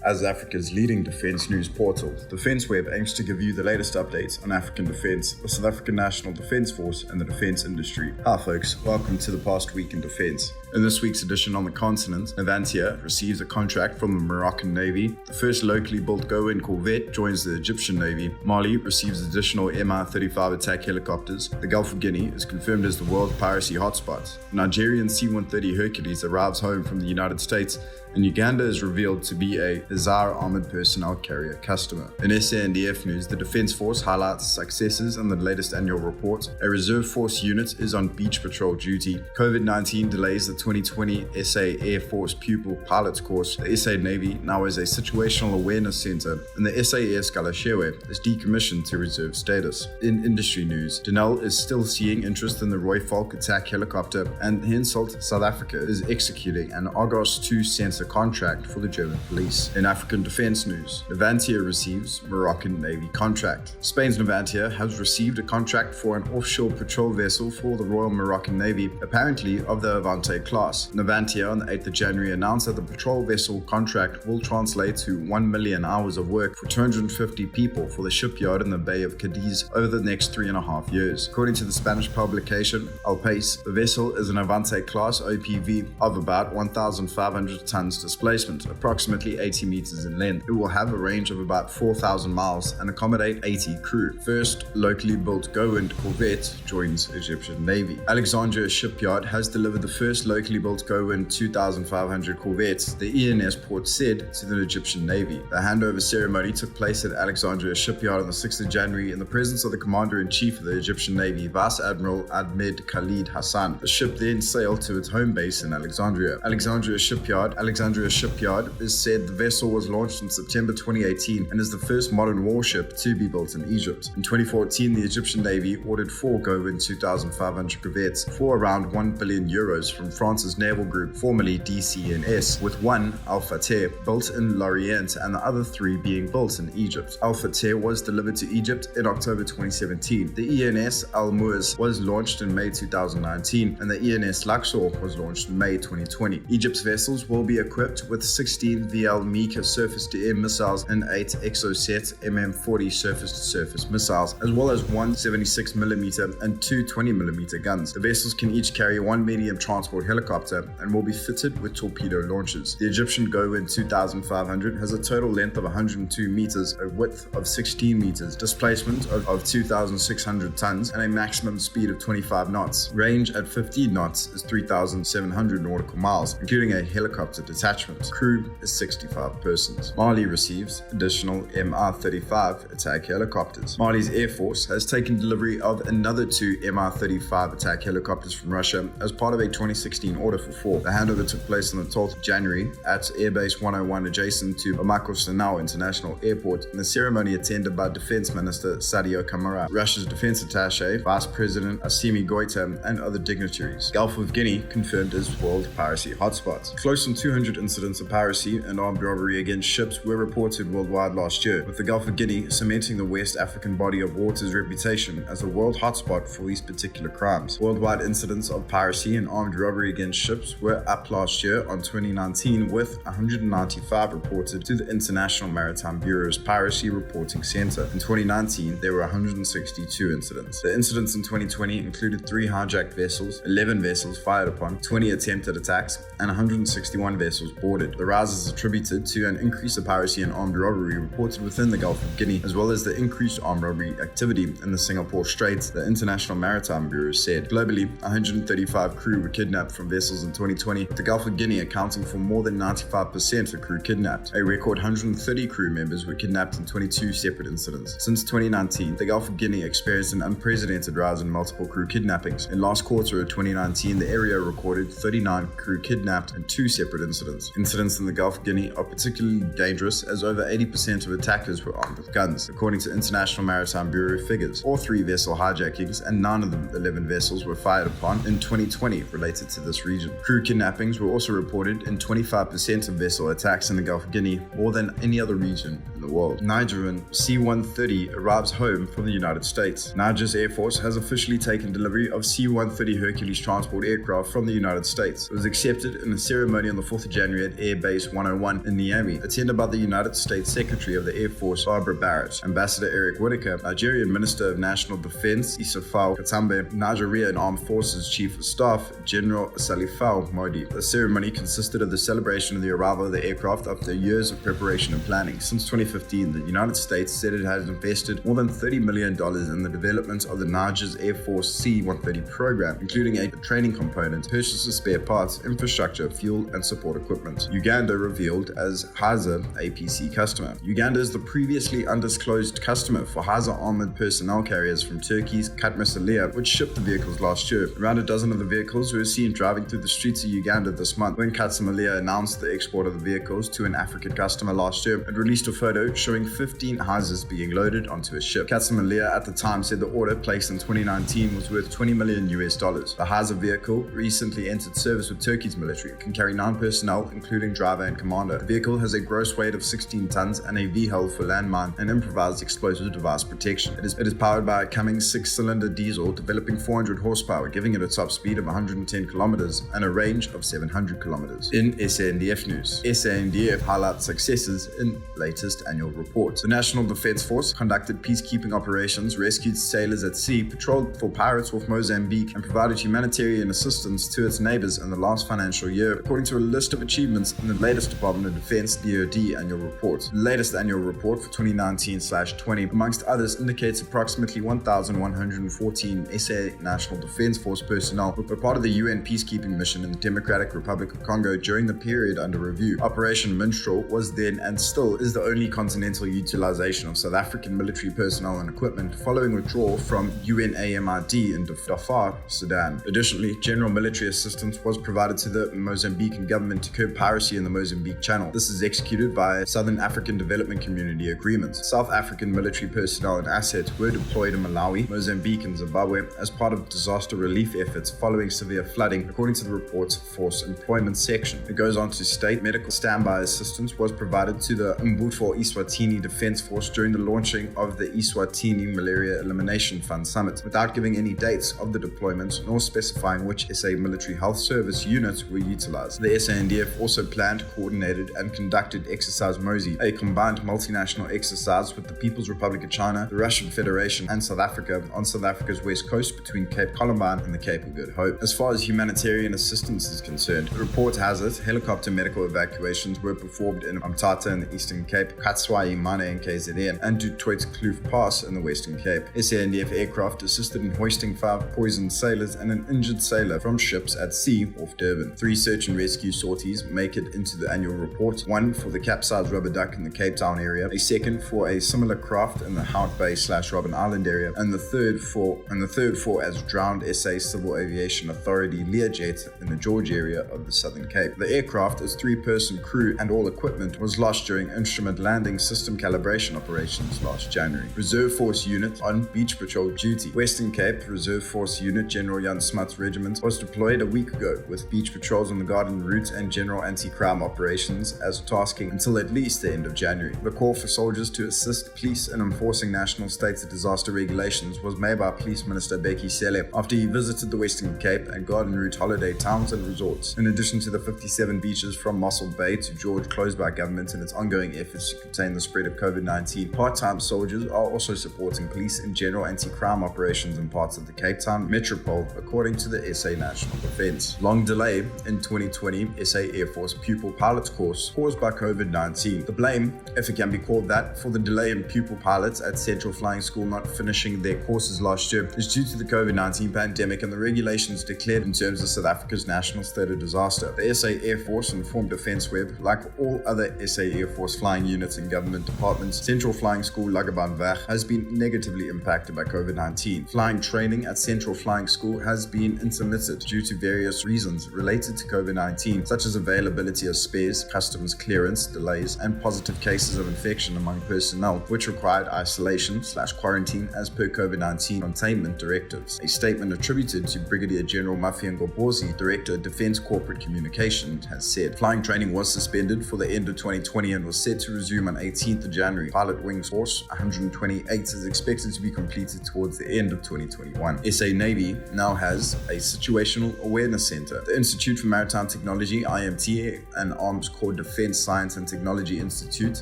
As Africa's leading defense news portal, DefenceWeb aims to give you the latest updates on African defense, the South African National Defense Force, and the defense industry. Hi folks, welcome to the past week in defense. In this week's edition on the continent, Navantia receives a contract from the Moroccan Navy, the first locally built Gowind corvette joins the Egyptian Navy, Mali receives additional Mi-35 attack helicopters, the Gulf of Guinea is confirmed as the world piracy hotspot, Nigerien C-130 Hercules arrives home from the United States, and Uganda is revealed to be a Hizir Armoured Personnel Carrier customer. In SANDF news, the Defence Force highlights successes in the latest annual report. A reserve force unit is on beach patrol duty. COVID-19 delays the 2020 SA Air Force pupil pilots course. The SA Navy now has a situational awareness centre, and the SAS Galeshewe is decommissioned to reserve status. In industry news, Denel is still seeing interest in the Rooivalk attack helicopter, and Hensoldt South Africa is executing an Argos II sensor contract for the German police. In African defense news, Navantia receives Moroccan Navy contract. Spain's Navantia has received a contract for an offshore patrol vessel for the Royal Moroccan Navy, apparently of the Navantia class. Navantia on the 8th of January announced that the patrol vessel contract will translate to 1 million hours of work for 250 people for the shipyard in the Bay of Cadiz over the next 3.5 years. According to the Spanish publication El País, the vessel is an Navantia class OPV of about 1,500 tons displacement, approximately 80 meters in length. It will have a range of about 4,000 miles and accommodate 80 crew. First locally built Gowind corvette joins Egyptian Navy. Alexandria Shipyard has delivered the first locally built Gowind 2,500 corvettes, the ENS port said to the Egyptian Navy. The handover ceremony took place at Alexandria Shipyard on the 6th of January in the presence of the Commander-in-Chief of the Egyptian Navy, Vice Admiral Ahmed Khalid Hassan. The ship then sailed to its home base in Alexandria. Alexandria Shipyard is said the vessel was launched in September 2018 and is the first modern warship to be built in Egypt. In 2014, the Egyptian Navy ordered 4 Gowind 2,500 corvettes for around €1 billion from France's naval group, formerly DCNS, with one Al Fateh built in Lorient and the other 3 being built in Egypt. Al Fateh was delivered to Egypt in October 2017. The ENS Al Muaz was launched in May 2019 and the ENS Luxor was launched in May 2020. Egypt's vessels will be equipped with 16 VL Mika surface-to-air missiles and 8 Exocet MM40 surface-to-surface missiles, as well as 1 76mm and 2 20mm guns. The vessels can each carry 1 medium transport helicopter and will be fitted with torpedo launchers. The Egyptian Gowind 2500 has a total length of 102 meters, a width of 16 meters, displacement of 2,600 tons, and a maximum speed of 25 knots. Range at 15 knots is 3,700 nautical miles, including a helicopter detachment. Crew is 65 persons. Mali receives additional Mi-35 attack helicopters. Mali's Air Force has taken delivery of another 2 Mi-35 attack helicopters from Russia as part of a 2016 order for 4. The handover took place on the 12th of January at Airbase 101 adjacent to Bamako Sanao International Airport, and the ceremony attended by Defense Minister Sadio Kamara, Russia's Defense Attaché, Vice President Assimi Goïta, and other dignitaries. Gulf of Guinea confirmed as world piracy hotspot. Close on 200 incidents of piracy and armed robbery against ships were reported worldwide last year, with the Gulf of Guinea cementing the West African body of water's reputation as a world hotspot for these particular crimes. Worldwide incidents of piracy and armed robbery against ships were up last year on 2019, with 195 reported to the International Maritime Bureau's Piracy Reporting Center. In 2019, there were 162 incidents. The incidents in 2020 included 3 hijacked vessels, 11 vessels fired upon, 20 attempted attacks, and 161 vessels boarded. The rise is attributed to an increase of piracy and armed robbery reported within the Gulf of Guinea, as well as the increased armed robbery activity in the Singapore Straits, the International Maritime Bureau said. Globally, 135 crew were kidnapped from vessels in 2020, with the Gulf of Guinea accounting for more than 95% of crew kidnapped. A record 130 crew members were kidnapped in 22 separate incidents. Since 2019, the Gulf of Guinea experienced an unprecedented rise in multiple crew kidnappings. In last quarter of 2019, the area recorded 39 crew kidnapped in 2 separate incidents. Incidents in the Gulf of Guinea are particularly dangerous as over 80% of attackers were armed with guns, according to International Maritime Bureau figures. All 3 vessel hijackings and 9 of the 11 vessels were fired upon in 2020 related to this region. Crew kidnappings were also reported in 25% of vessel attacks in the Gulf of Guinea, more than any other region in the world. Nigerien C-130 arrives home from the United States. Niger's Air Force has officially taken delivery of C-130 Hercules transport aircraft from the United States. It was accepted in a ceremony on the 4th of January at Air Base 101 in Niamey, attended by the United States Secretary of the Air Force Barbara Barrett, Ambassador Eric Whitaker, Nigerian Minister of National Defense Issoufou Katambe, Nigerian Armed Forces Chief of Staff General Salifou Modi. The ceremony consisted of the celebration of the arrival of the aircraft after years of preparation and planning. Since 2015, the United States said it has invested more than $30 million in the development of the Niger's Air Force C-130 program, including a training component, purchase of spare parts, infrastructure, fuel, and support equipment. Uganda revealed as Hizir APC customer. Uganda is the previously undisclosed customer for Hizir Armoured Personnel Carriers from Turkey's Katmasalia, which shipped the vehicles last year. Around a dozen of the vehicles were seen driving through the streets of Uganda this month. When Katmasalia announced the export of the vehicles to an African customer last year, it released a photo showing 15 Hizirs being loaded onto a ship. Katmasalia at the time said the order placed in 2019 was worth $20 million. The Hizir vehicle recently entered service with Turkey's military. It can carry 9 personnel, including driver and commander. The vehicle has a gross weight of 16 tons and a VHEL for landmine and improvised explosive device protection. It is powered by a Cummins 6-cylinder diesel, developing 400 horsepower, giving it a top speed of 110 kilometers and a range of 700 kilometers. In SANDF news, SANDF highlights successes in latest annual report. The National Defense Force conducted peacekeeping operations, rescued sailors at sea, patrolled for pirates off Mozambique, and provided humanitarian assistance to its neighbors in the last financial year, according to a list of achievements in the latest Department of Defense DoD annual report. The latest annual report for 2019/20, amongst others, indicates approximately 1,114 SA National Defense Force personnel were part of the UN peacekeeping mission in the Democratic Republic of Congo during the period under review. Operation Minstrel was then and still is the only continental utilization of South African military personnel and equipment following withdrawal from UNAMID in Darfur, Sudan. Additionally, general military assistance was provided to the Mozambican government to curb piracy in the Mozambique Channel. This is executed by Southern African Development Community agreements. South African military personnel and assets were deployed in Malawi, Mozambique, and Zimbabwe as part of disaster relief efforts following severe flooding, according to the report's force employment section. It goes on to state medical standby assistance was provided to the Mbutfo Eswatini Defense Force during the launching of the Eswatini Malaria Elimination Fund Summit, without giving any dates of the deployment nor specifying which SA Military Health Service units were utilized. The SANDF also planned, coordinated, and conducted Exercise Mosi, a combined multinational exercise with the People's Republic of China, the Russian Federation, and South Africa on South Africa's west coast between Cape Columbine and the Cape of Good Hope. As far as humanitarian assistance is concerned, the report has it helicopter medical evacuations were performed in Umtata in the Eastern Cape, Katswai Mane in KZN, and Du Toit-Kloof Pass in the Western Cape. SANDF aircraft assisted in hoisting 5 poisoned sailors and an injured sailor from ships at sea off Durban. 3 search and rescue sorties make it into the annual report, 1 for the capsized rubber duck in the Cape Town area, a second for a similar craft in the Hout Bay/Robben Island area, and the third for as drowned SA Civil Aviation Authority Learjet in the George area of the Southern Cape. The aircraft, its 3-person crew and all equipment, was lost during instrument landing system calibration operations last January. Reserve Force Unit on beach patrol duty. Western Cape Reserve Force Unit General Jan Smuts Regiment was deployed a week ago, with beach patrols on the Garden Route and general anti-crime operations as tasking until at least the end of January. The call for soldiers to assist police in enforcing national state of disaster regulations was made by Police Minister Becky Cele after he visited the Western Cape and Garden Route holiday towns and resorts. In addition to the 57 beaches from Mossel Bay to George closed by government in its ongoing efforts to contain the spread of COVID-19, part-time soldiers are also supporting police in general anti-crime operations in parts of the Cape Town metropole, according to the SA National Defense. Long delay in 2020 SA Air Force pupil pilots course caused by COVID-19. The blame, if it can be called that, for the delay in pupil pilots at Central Flying School not finishing their courses last year is due to the COVID-19 pandemic and the regulations declared in terms of South Africa's national state of disaster. The SA Air Force informed Defence Web, like all other SA Air Force flying units and government departments, Central Flying School Lagabanweg has been negatively impacted by COVID-19. Flying training at Central Flying School has been intermitted due to various reasons related to COVID-19, such as availability of spares, customs clearance delays, and positive cases of infection among personnel, which required isolation/quarantine as per COVID-19 containment directives. A statement attributed to Brigadier General Mafian Gobozi, Director of Defence Corporate Communication, has said flying training was suspended for the end of 2020 and was set to resume on 18th of January. Pilot Wings Force 128 is expected to be completed towards the end of 2021. SA Navy now has a Situational Awareness Center. The Institute for Maritime Technology, IMT, and Arms Corps Defense Science and Technology Institute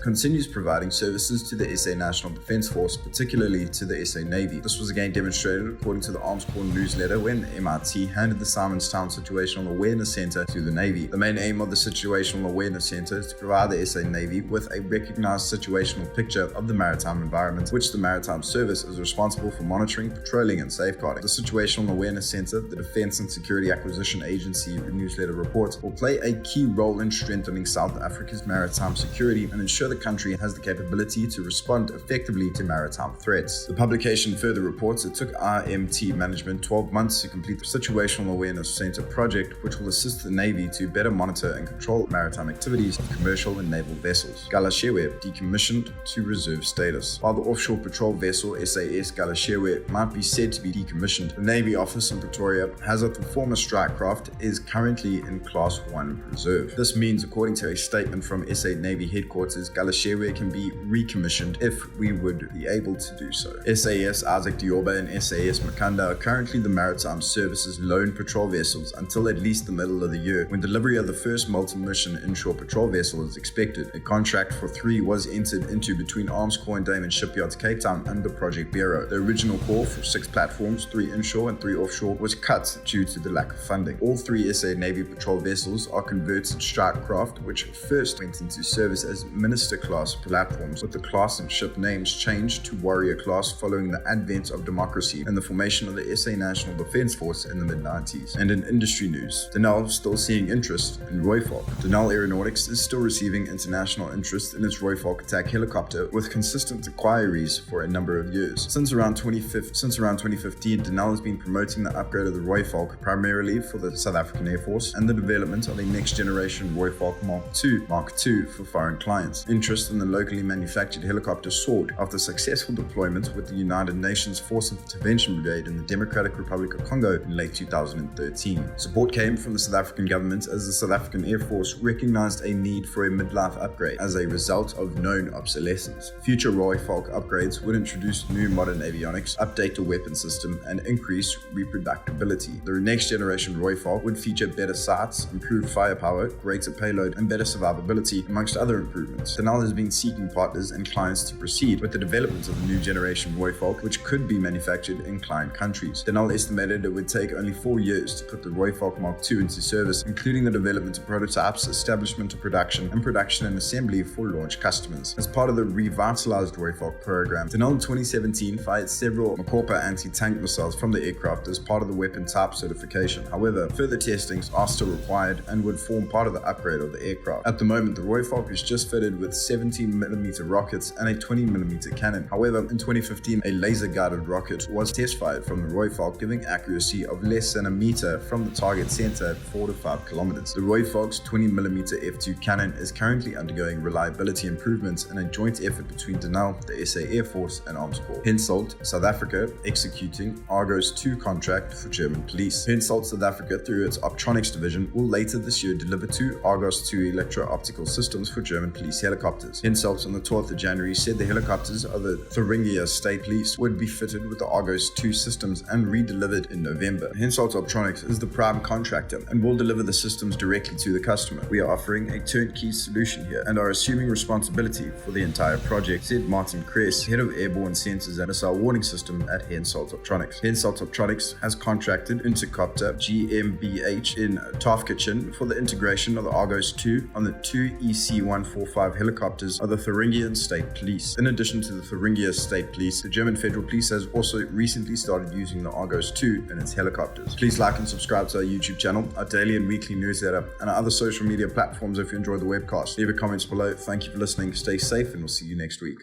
continues providing services to the SA National Defense Force, particularly to the SA Navy. This was again demonstrated according to the Arms Corps newsletter when MIT handed the Simonstown Situational Awareness Center to the Navy. The main aim of the Situational Awareness Center is to provide the SA Navy with a recognized situational picture of the maritime environment, which the Maritime Service is responsible for monitoring, patrolling, and safeguarding. The Situational Awareness Center, the Defense and Security Acquisition Agency newsletter reports, will play a key role in strengthening South Africa's maritime security and ensure the country has the capability to respond effectively to maritime threats. The publication further reports it took IMT management 12 months to complete the Situational Awareness Center project, which will assist the Navy to better monitor and control maritime activities of commercial and naval vessels. Galeshewe decommissioned to reserve status. While the offshore patrol vessel SAS Galeshewe might be said to be decommissioned, the Navy office in Pretoria has the former strike craft is currently in Class 1 reserve. This means, according to a statement from SA Navy headquarters, Galeshewe can be recommissioned if we would be able to do so. SAS Isaac Dioba and SAS Makanda are currently the Maritime Service's lone patrol vessels until at least the middle of the year, when delivery of the first multi-mission inshore patrol vessel is expected. A contract for 3 was entered into between Arms Corps and Damon Shipyards Cape Town under Project Bureau. The original call for 6 platforms, 3 inshore and 3 offshore, was cut due to the lack of funding. All 3 SA Navy patrol vessels are converted strike craft, which first went into service as Minister class platforms, with the class and ship names changed to Warrior class following the advent of democracy and the formation of the SA National Defense Force in the mid-90s. And in industry news, Denel still seeing interest in Rooivalk. Denel Aeronautics is still receiving international interest in its Rooivalk attack helicopter, with consistent inquiries for a number of years. Since around 2015, Denel has been promoting the upgrade of the Rooivalk primarily for the South African Air Force and the development of a next-generation Rooivalk Mark II for foreign clients. Interest in the locally manufactured helicopter soared after successful deployment with the United Nations Force Intervention Brigade in the Democratic Republic of Congo in late 2013. Support came from the South African government as the South African Air Force recognized a need for a midlife upgrade as a result of known obsolescence. Future Rooivalk upgrades would introduce new modern avionics, update the weapon system, and increase reproducibility. The next generation Rooivalk would feature better sights, improved firepower, greater payload, and better survivability, amongst other improvements. Denel has been seeking partners and clients to proceed with the development of the new generation Rooivalk, which could be manufactured in client countries. Denel estimated it would take only 4 years to put the Rooivalk Mark II into service, including the development of prototypes, establishment of production, and assembly for launch customers. As part of the revitalized Rooivalk program, Denel in 2017 fired several Makopa anti-tank missiles from the aircraft as part of the weapon type certification. However, further testings are still required and would form part of the upgrade of the aircraft. At the moment, the Rooivalk is just fitted with 17mm rockets and a 20mm cannon. However, in 2015, a laser-guided rocket was test-fired from the Rooivalk, giving accuracy of less than a meter from the target center at 4 to 5 kilometers. The Rooivalk's 20mm F2 cannon is currently undergoing reliability improvements in a joint effort between Denel, the SA Air Force, and Arms Corps. Hensoldt South Africa executing Argos II contract for German police. Hensoldt South Africa, through its optronics division, will later this year deliver 2 Argos II electro-optical systems for German police helicopters. Hensoldt on the 12th of January said the helicopters of the Thuringia State Police would be fitted with the Argos II systems and redelivered in November. Hensoldt Optronics is the prime contractor and will deliver the systems directly to the customer. We are offering a turnkey solution here and are assuming responsibility for the entire project, said Martin Kress, head of airborne sensors and missile warning system at Hensoldt Optronics. Hensoldt Optronics has contracted Intercopter GmbH in Tafelkirchen for the integration of the Argos II on the 2 EC-145 helicopters of the Thuringian State Police. In addition to the Thuringia State Police, the German Federal Police has also recently started using the Argos II in its helicopters. Please like and subscribe to our YouTube channel, our daily and weekly newsletter, and our other social media platforms if you enjoy the webcast. Leave a comment below. Thank you for listening. Stay safe, and we'll see you next week.